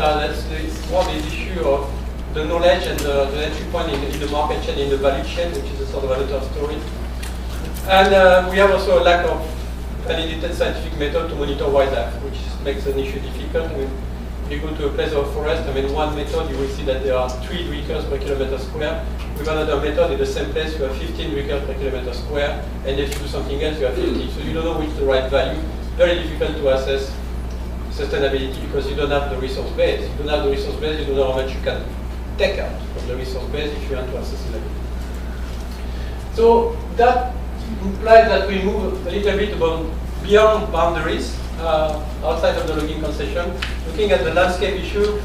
It's more the issue of the knowledge and the entry point in the market chain, in the value chain, which is a sort of another story. And we have also a lack of validated scientific method to monitor wildlife, which makes an issue difficult. I mean, if you go to a place of forest, I mean, one method you will see that there are 3 duikers per kilometer square. With another method in the same place, you have 15 duikers per kilometer square, and if you do something else, you have 50. So you don't know which is the right value. Very difficult to assess sustainability because you don't have the resource base. You don't have the resource base, you don't know how much you can take out from the resource base if you want to assess sustainability. So that implies that we move a little bit beyond boundaries, outside of the logging concession, looking at the landscape issue,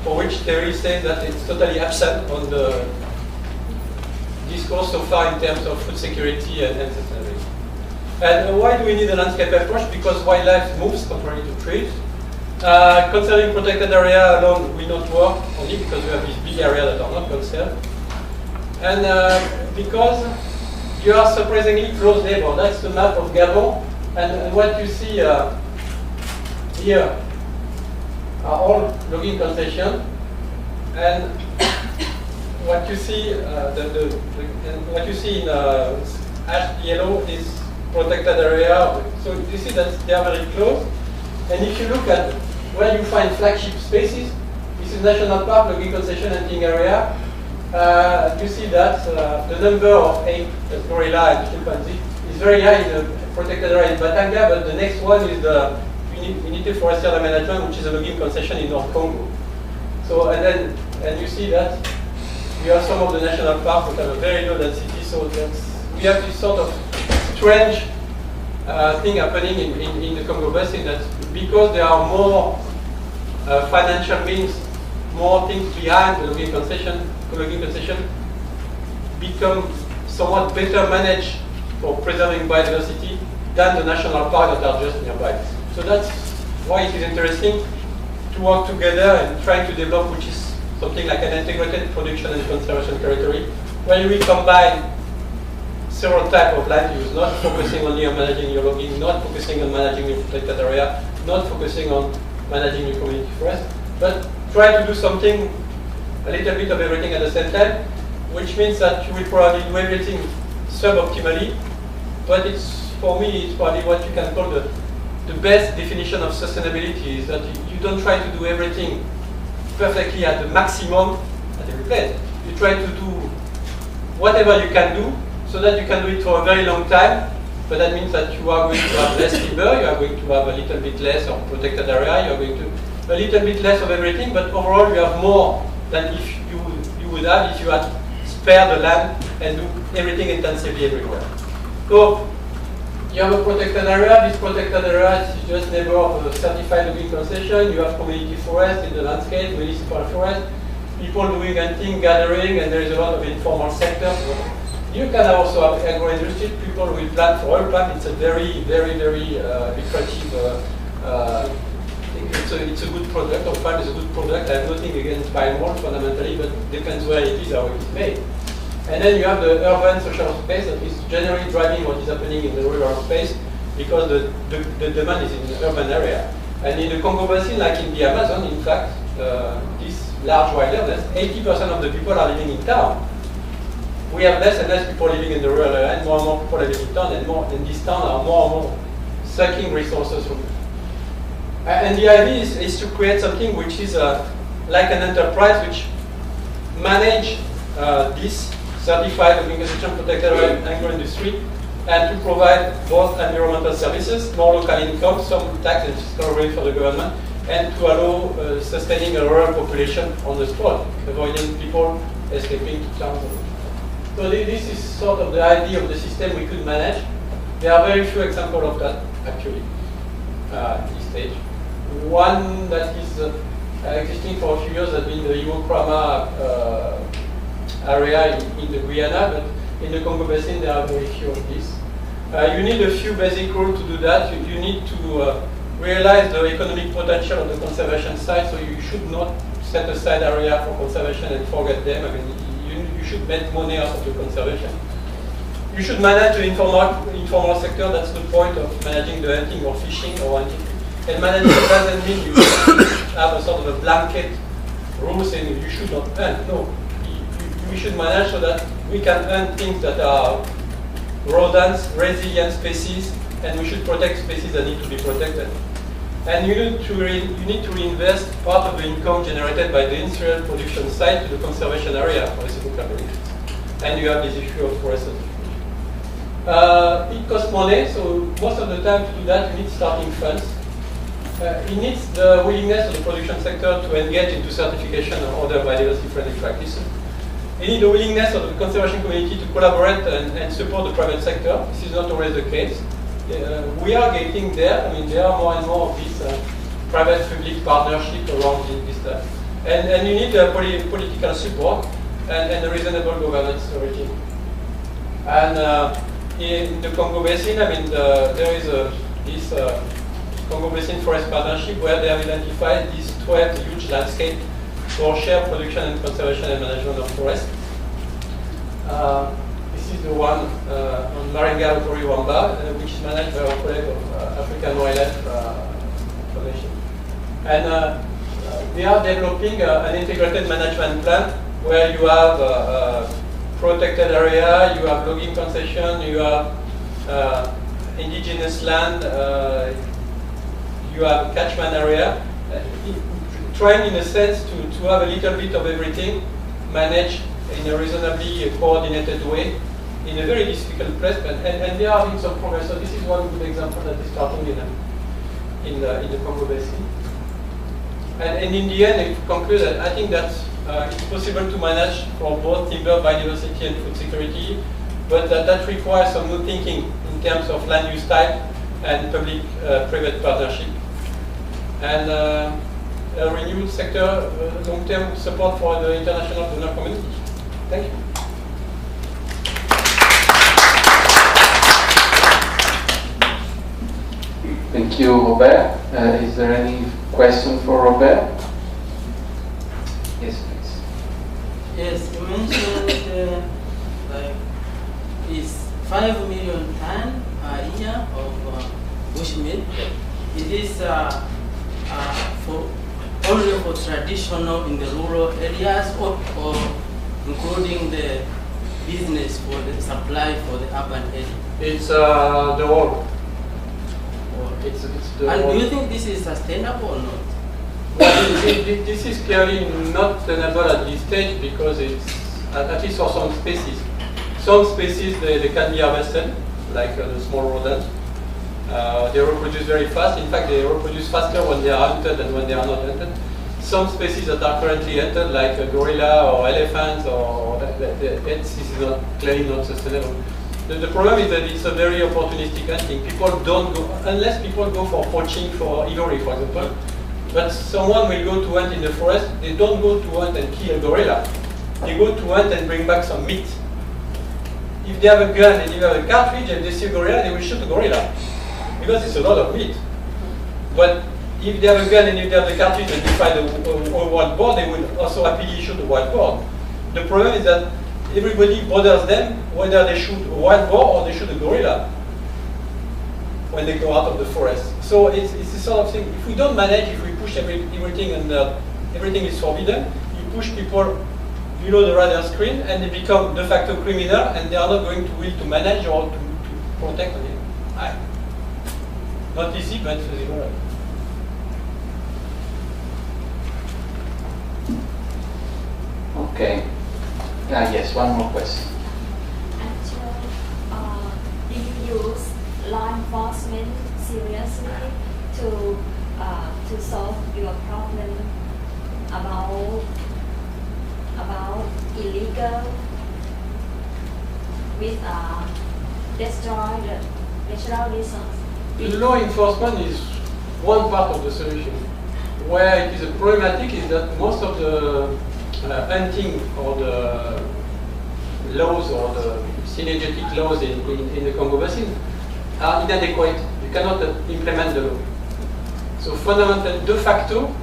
for which theory says that it's totally absent on the discourse so far in terms of food security and sustainability. And why do we need a landscape approach? Because wildlife moves contrary to trees. Conserving protected area alone will not work, only because we have these big areas that are not conserved. And because you are surprisingly close neighbor. That's the map of Gabon. And what you see here are all logging concessions. And what you see, what you see in ash yellow is protected area. So you see that they are very close. And if you look at where you find flagship spaces, this is national park, logging concession, hunting area. You see that the number of ape, the gorilla and chimpanzee, is very high in the protected area in Batanga, but the next one is the Unité Forestière de Management, which is a logging concession in North Congo. So, and you see that we have some of the national parks that have a very low density, so we have this sort of strange thing happening in the Congo Basin, that because there are more financial means, more things behind the logging concession become somewhat better managed for preserving biodiversity than the national parks that are just nearby. So that's why it is interesting to work together and trying to develop, which is something like an integrated production and conservation territory, where you will combine several types of land use, not focusing only on managing your logging, not focusing on managing your protected area, not focusing on managing your community forest, but try to do something, a little bit of everything at the same time, which means that you will probably do everything suboptimally, but for me, it's probably what you can call the best definition of sustainability, is that you don't try to do everything perfectly at the maximum at every place. You try to do whatever you can do, so that you can do it for a very long time, but that means that you are going to have less timber, you are going to have a little bit less of protected area, you are going to a little bit less of everything, but overall you have more than if you would have if you had spared the land and do everything intensively everywhere. So you have a protected area. This protected area is just neighbor of a certified logging concession. You have community forest in the landscape, municipal forest, people doing hunting, gathering, and there is a lot of informal sector. You can also have agro-industry. People will plant for oil palm. It's a very, very, very lucrative. It's a good product. Oil palm is a good product. I have nothing against palm oil fundamentally, but it depends where it is, how it is made. And then you have the urban social space that is generally driving what is happening in the rural space, because the demand is in the urban area. And in the Congo Basin, like in the Amazon, in fact, this large wilderness, 80% of the people are living in town. We have less and less people living in the rural area, and more people are living in town, and these towns are more and more sucking resources from it. And the idea is to create something which is like an enterprise which manage this certified logging concession protected area agro-industry, and to provide both environmental services, more local income, some tax and fiscal relief for the government, and to allow sustaining a rural population on the spot, avoiding people escaping to towns. So this is sort of the idea of the system we could manage. There are very few examples of that, actually, at this stage. One that is existing for a few years has been the Iwo area in the Guyana, but in the Congo Basin there are very few of these. You need a few basic rules to do that. You need to realize the economic potential of the conservation side, so you should not set aside area for conservation and forget them. I mean, you should make money out of the conservation. You should manage the informal sector. That's the point of managing the hunting or fishing or hunting. And management doesn't mean you have a sort of a blanket rule saying you should not hunt. No, we should manage so that we can hunt things that are rodents, resilient species, and we should protect species that need to be protected. And you need to reinvest part of the income generated by the industrial production site to the conservation area for reciprocal benefits. And you have this issue of forest certification. It costs money, so most of the time to do that you need starting funds. It needs the willingness of the production sector to engage into certification or other biodiversity-friendly practices. You need the willingness of the conservation community to collaborate and support the private sector. This is not always the case. We are getting there. I mean, there are more and more of these private-public partnerships around this stuff. And you need political support and a reasonable governance regime. And in the Congo Basin, I mean, there is this Congo Basin Forest Partnership where they have identified these 12 huge landscapes for shared production and conservation and management of forests. This is the one on Maringa Okori-Wamba, which is managed by our colleague of African Wildlife Foundation. And they are developing an integrated management plan where you have protected area, you have logging concession, you have indigenous land, you have catchment area, trying in a sense to have a little bit of everything managed in a reasonably coordinated way in a very difficult place, and they are having some progress. So this is one good example that is starting in the Congo Basin. And in the end, to conclude that I think that it's possible to manage for both timber, biodiversity, and food security, but that requires some new thinking in terms of land use type and public-private partnership. And a renewed sector, long-term support for the international donor community. Thank you. Thank you, Robert. Is there any question for Robert? Yes, please. Yes, you mentioned like is 5 million ton a year of bushmeat. It is for only for traditional in the rural areas, or including the business for the supply for the urban area? It's the whole. It's the and whole. do you think this is sustainable or not? Well, this is clearly not sustainable at this stage because it's, at least for some species. Some species, they can be harvested, like the small rodents. They reproduce very fast. In fact, they reproduce faster when they are hunted than when they are not hunted. Some species that are currently hunted, like a gorilla or elephants, or this is not, clearly not sustainable. The problem is that it's a very opportunistic hunting. People don't go, unless people go for poaching for ivory, for example. But someone will go to hunt in the forest. They don't go to hunt and kill a gorilla. They go to hunt and bring back some meat. If they have a gun and if they have a cartridge and they see a gorilla, they will shoot a gorilla, because it's a lot of meat. But if they have a gun and if they have the cartridge and they find a wild boar, they will also happily shoot a wild boar. The problem is that everybody bothers them whether they shoot a wild boar or they shoot a gorilla when they go out of the forest. So it's the sort of thing, if we don't manage, if we push everything and everything is forbidden, you push people below the radar screen and they become de facto criminal and they are not going to will to manage or to protect them. Not easy, but feasible. Okay. Yes, one more question. Actually, do you use law enforcement seriously to solve your problem about illegal with destroy the natural resources? Law enforcement is one part of the solution. Where it is a problematic is that most of the hunting or the laws or the synergetic laws in the Congo Basin are inadequate. You cannot implement the law. So fundamentally, de facto,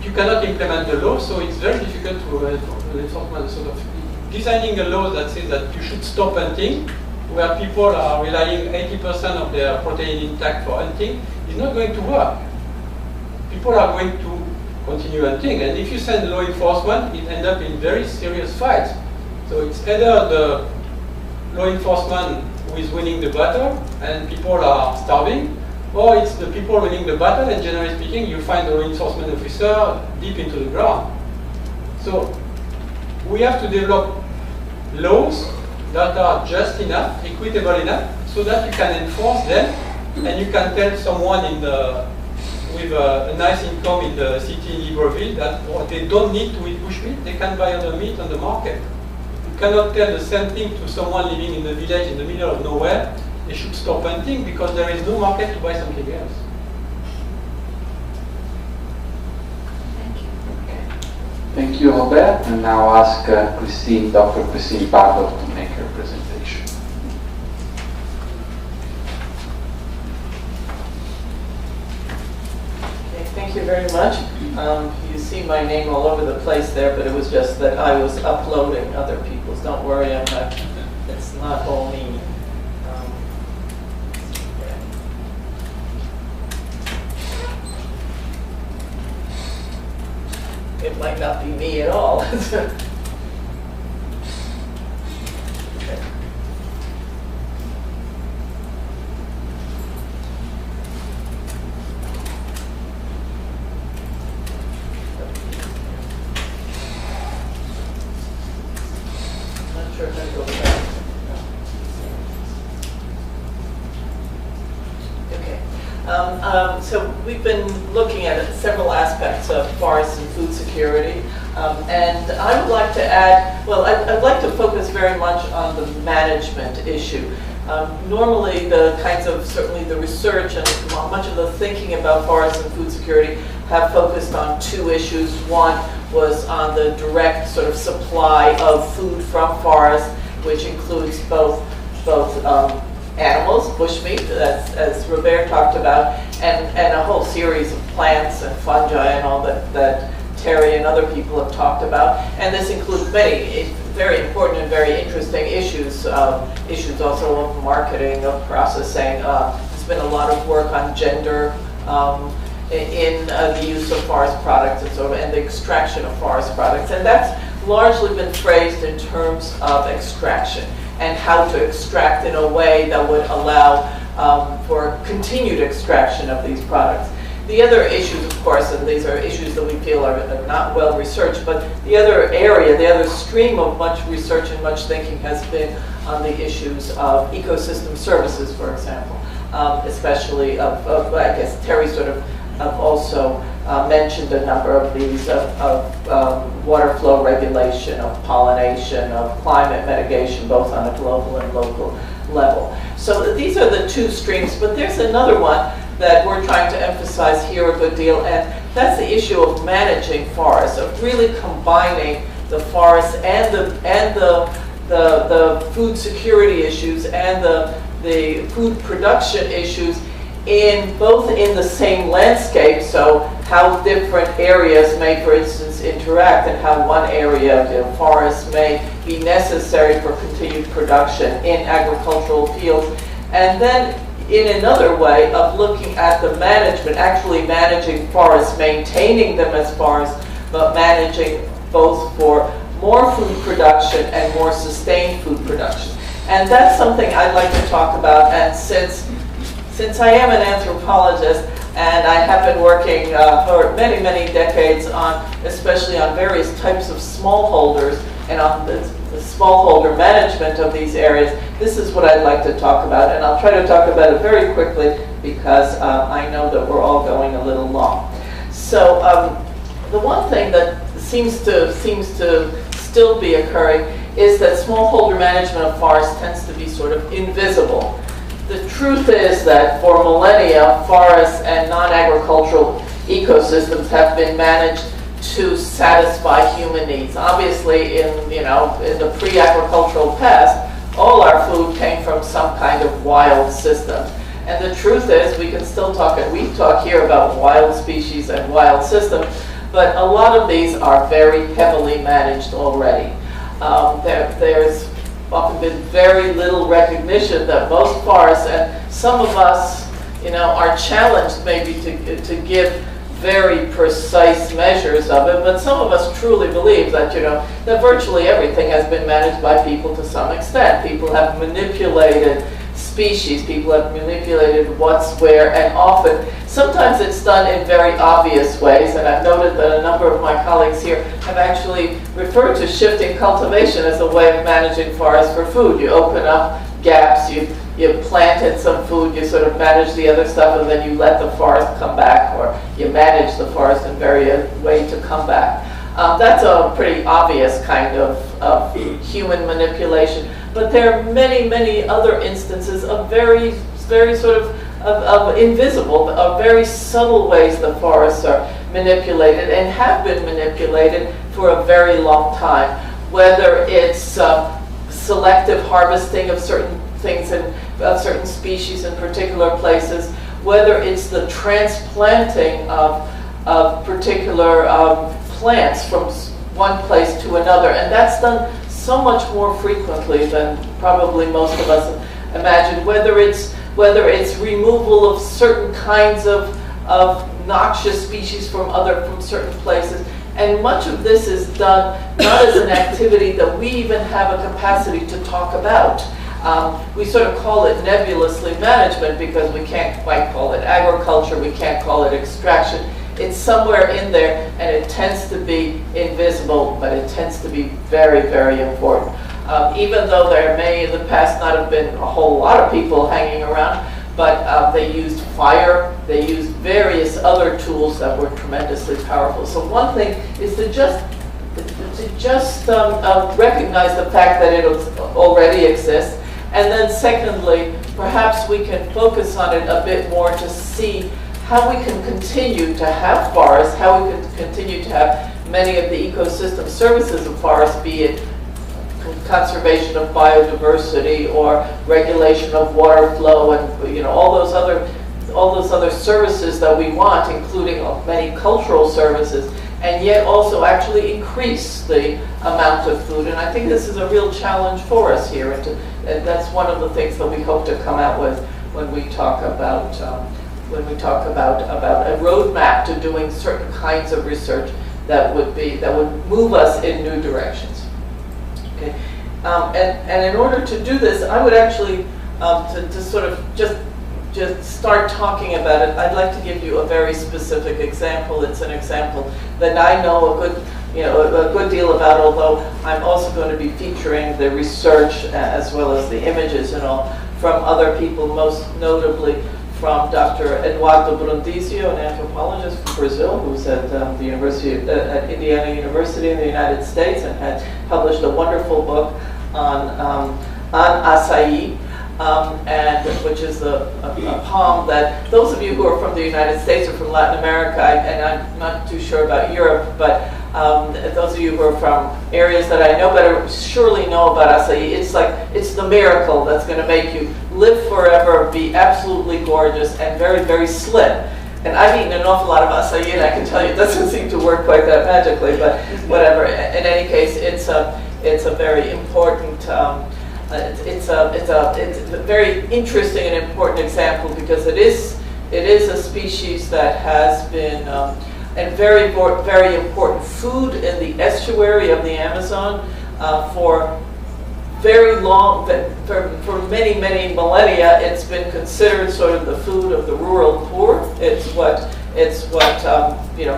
you cannot implement the law, so it's very difficult to enforcement. Sort of designing a law that says that you should stop hunting where people are relying 80% of their protein intake for hunting, is not going to work. People are going to continue hunting, and if you send law enforcement, it ends up in very serious fights. So it's either the law enforcement who is winning the battle, and people are starving, or it's the people winning the battle, and generally speaking, you find the law enforcement officer deep into the ground. So we have to develop laws that are just enough, equitable enough, so that you can enforce them, and you can tell someone in the, with a nice income in the city in Libreville that they don't need to eat bushmeat, they can buy other meat on the market. You cannot tell the same thing to someone living in the village in the middle of nowhere. They should stop hunting because there is no market to buy something else. Thank you, Robert. And now ask Christine, Dr. Christine Pardo to make her presentation. Okay, thank you very much. You see my name all over the place there, but it was just that I was uploading other people's. Don't worry, I'm not. It's not all me. It might not be me at all. Okay. Not sure how to go back. Okay. So we've been looking at several aspects of forests and food security, and I would like to add, well, I'd like to focus very much on the management issue. Normally the kinds of, certainly the research and much of the thinking about forests and food security have focused on two issues. One was on the direct sort of supply of food from forests, which includes both animals, bushmeat, as Robert talked about, and a whole series of plants and fungi and all that Terry and other people have talked about. And this includes many very important and very interesting issues, issues also of marketing, of processing. There's been a lot of work on gender in the use of forest products and so on, and the extraction of forest products. And that's largely been phrased in terms of extraction and how to extract in a way that would allow for continued extraction of these products. The other issues, of course, and these are issues that we feel are not well researched, but the other area, the other stream of much research and much thinking has been on the issues of ecosystem services, for example, especially I guess Terry sort of also mentioned a number of these, of water flow regulation, of pollination, of climate mitigation, both on a global and local level. So these are the two streams, but there's another one that we're trying to emphasize here a good deal, and that's the issue of managing forests, of really combining the forests and the food security issues and the food production issues in both in the same landscape, so how different areas may, for instance, interact, and how one area of the forest may be necessary for continued production in agricultural fields, and then in another way of looking at the management, actually managing forests, maintaining them as forests, but managing both for more food production and more sustained food production. And that's something I'd like to talk about, and since I am an anthropologist, and I have been working for many, many decades on, especially on various types of smallholders and on the smallholder management of these areas, this is what I'd like to talk about. And I'll try to talk about it very quickly because I know that we're all going a little long. So the one thing that seems to still be occurring is that smallholder management of forests tends to be sort of invisible. The truth is that for millennia, forests and non-agricultural ecosystems have been managed to satisfy human needs. Obviously, in the pre-agricultural past, all our food came from some kind of wild system. And the truth is, we can still talk, and we talk here about wild species and wild systems, but a lot of these are very heavily managed already. There's often been very little recognition that most forests, and some of us, are challenged maybe to give very precise measures of it, but some of us truly believe that, that virtually everything has been managed by people to some extent. People have manipulated species, people have manipulated what's where, and often, sometimes it's done in very obvious ways, and I've noted that a number of my colleagues here have actually referred to shifting cultivation as a way of managing forests for food. You open up gaps, you planted some food, you sort of manage the other stuff, and then you let the forest come back, or you manage the forest in various ways to come back. That's a pretty obvious kind of human manipulation. But there are many, many other instances of very sort of invisible, of very subtle ways the forests are manipulated and have been manipulated for a very long time. Whether it's selective harvesting of certain things and certain species in particular places, whether it's the transplanting of particular plants from one place to another, and that's done so much more frequently than probably most of us imagine. Whether it's removal of certain kinds of noxious species from certain places, and much of this is done not as an activity that we even have a capacity to talk about. We sort of call it nebulously management because we can't quite call it agriculture, we can't call it extraction. It's somewhere in there, and it tends to be invisible, but it tends to be very, very important. Even though there may in the past not have been a whole lot of people hanging around, but they used fire, they used various other tools that were tremendously powerful. So one thing is to just recognize the fact that it already exists, and then secondly, perhaps we can focus on it a bit more to see how we can continue to have forests, how we can continue to have many of the ecosystem services of forests, be it conservation of biodiversity or regulation of water flow, and all those other services that we want, including many cultural services, and yet also actually increase the amount of food. And I think this is a real challenge for us here, and that's one of the things that we hope to come out with when we talk about a roadmap to doing certain kinds of research that would move us in new directions. Okay, and in order to do this, I would actually to sort of just start talking about it. I'd like to give you a very specific example. It's an example that I know a good deal about, although I'm also going to be featuring the research as well as the images and all from other people, most notably from Dr. Eduardo Brundizio, an anthropologist from Brazil, who's at the University at Indiana University in the United States, and had published a wonderful book on acai, and which is a palm that those of you who are from the United States or from Latin America, and I'm not too sure about Europe, but those of you who are from areas that I know better surely know about acai. It's the miracle that's going to make you live forever, be absolutely gorgeous, and very, very slim. And I've eaten an awful lot of acai, and I can tell you it doesn't seem to work quite that magically, but whatever. In any case, it's a very important. It's a very interesting and important example because it is a species that has been and very, very important food in the estuary of the Amazon for very long, for many, many millennia. It's been considered sort of the food of the rural poor. It's what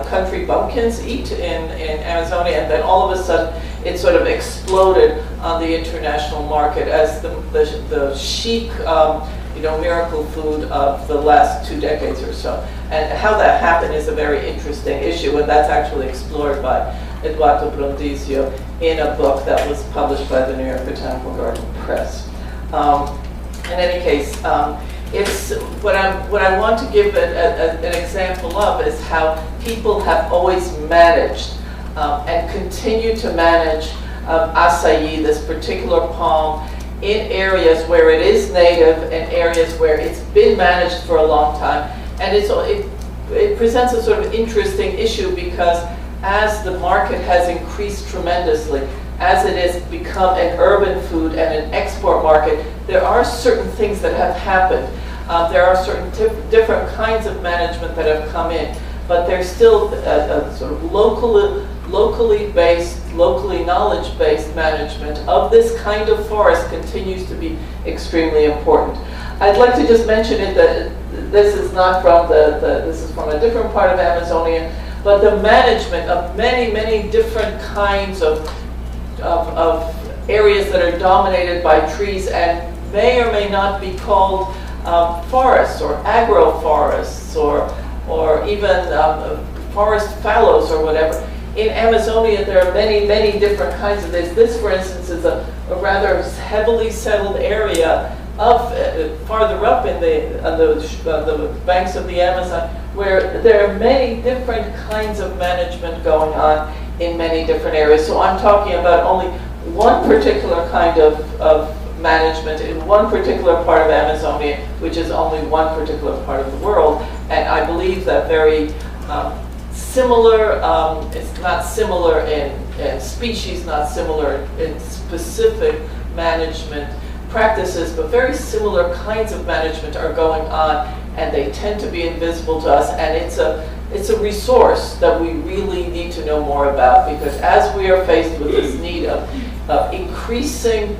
country bumpkins eat in Amazonia, and then all of a sudden it sort of exploded on the international market as the chic miracle food of the last 2 decades or so. And how that happened is a very interesting issue, and that's actually explored by Eduardo Brundizio in a book that was published by the New York Botanical Garden Press. In any case, it's what I want to give an example of is how people have always managed and continue to manage acai, this particular palm, in areas where it is native and areas where it's been managed for a long time. And it presents a sort of interesting issue because as the market has increased tremendously, as it has become an urban food and an export market, there are certain things that have happened. There are certain different kinds of management that have come in, but there's still a sort of locally based, locally knowledge-based management of this kind of forest continues to be extremely important. I'd like to just mention it that this is not from this is from a different part of Amazonia, but the management of many different kinds of areas that are dominated by trees and may or may not be called forests or agroforests or even forest fallows or whatever. In Amazonia, there are many different kinds of this. This, for instance, is a rather heavily settled area of farther up in the banks of the Amazon, where there are many different kinds of management going on in many different areas. So I'm talking about only one particular kind of management in one particular part of Amazonia, which is only one particular part of the world. And I believe that very similar, it's not similar in species, not similar in specific management practices, but very similar kinds of management are going on, and they tend to be invisible to us, and it's a resource that we really need to know more about, because as we are faced with this need of increasing